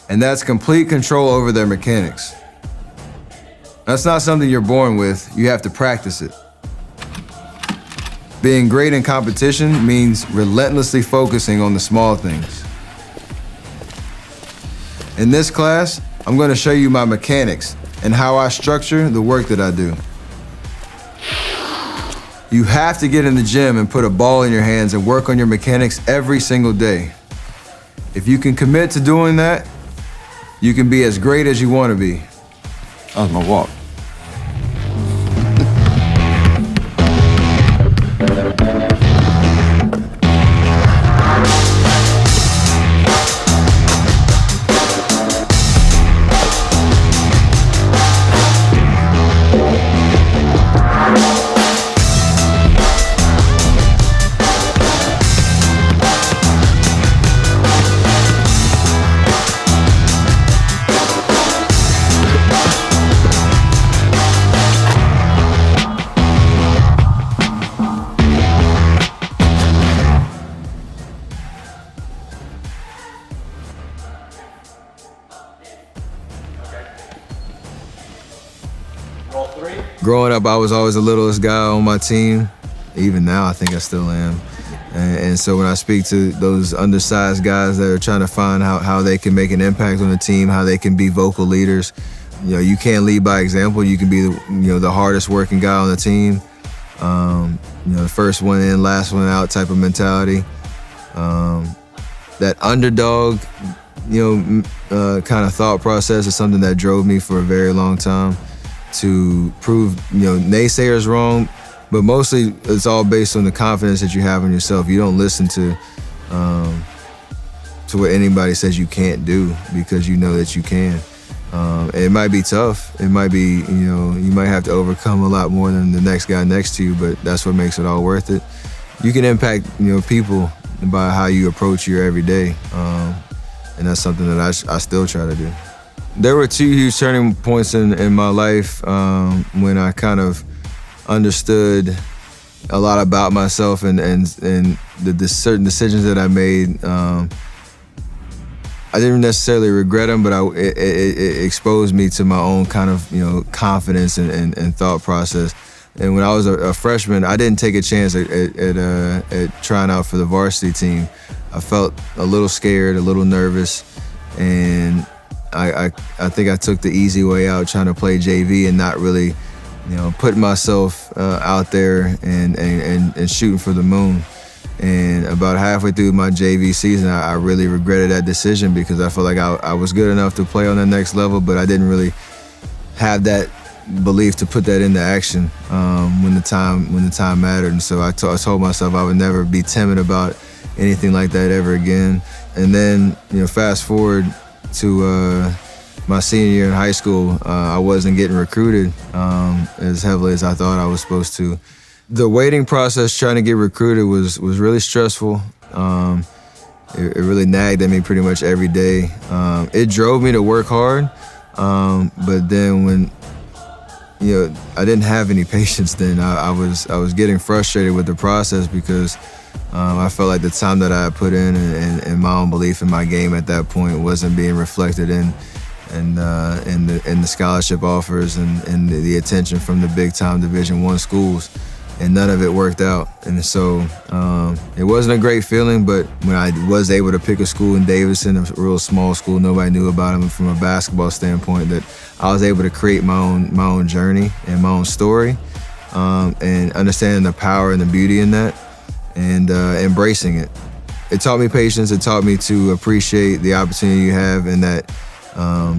and that's complete control over their mechanics. That's not something you're born with, you have to practice it. Being great in competition means relentlessly focusing on the small things. In this class, I'm going to show you my mechanics and how I structure the work that I do. You have to get in the gym and put a ball in your hands and work on your mechanics every single day. If you can commit to doing that, you can be as great as you want to be. That was my walk. Growing up, I was always the littlest guy on my team. Even now, I think I still am. And so when I speak to those undersized guys that are trying to find how they can make an impact on the team, how they can be vocal leaders, you can't lead by example. You can be the hardest working guy on the team. The first one in, last one out type of mentality. That underdog, kind of thought process is something that drove me for a very long time. To prove naysayers wrong, but mostly it's all based on the confidence that you have in yourself. You don't listen to what anybody says you can't do because you know that you can. It might be tough. It might be you might have to overcome a lot more than the next guy next to you, but that's what makes it all worth it. You can impact people by how you approach your everyday, and that's something that I still try to do. There were two huge turning points in my life when I kind of understood a lot about myself and the certain decisions that I made. I didn't necessarily regret them, but it exposed me to my own kind of confidence and thought process. And when I was a freshman, I didn't take a chance at trying out for the varsity team. I felt a little scared, a little nervous, and I think I took the easy way out trying to play JV and not really, putting myself out there and shooting for the moon. And about halfway through my JV season, I really regretted that decision because I felt like I was good enough to play on the next level, but I didn't really have that belief to put that into action when the time mattered. And so I told myself I would never be timid about anything like that ever again. And then, fast forward to my senior year in high school, I wasn't getting recruited as heavily as I thought I was supposed to. The waiting process trying to get recruited was really stressful. It really nagged at me pretty much every day. It drove me to work hard, but then when I didn't have any patience then. I was getting frustrated with the process because I felt like the time that I had put in and my own belief in my game at that point wasn't being reflected in the scholarship offers and the attention from the big time Division I schools, and none of it worked out. And so it wasn't a great feeling, but when I was able to pick a school in Davidson, a real small school, nobody knew about them from a basketball standpoint, that I was able to create my own journey and my own story, and understanding the power and the beauty in that, and embracing it. It taught me patience. It taught me to appreciate the opportunity you have, and that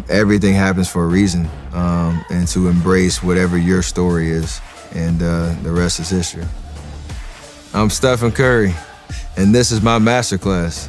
everything happens for a reason, and to embrace whatever your story is, and the rest is history. I'm Stephen Curry, and this is my masterclass.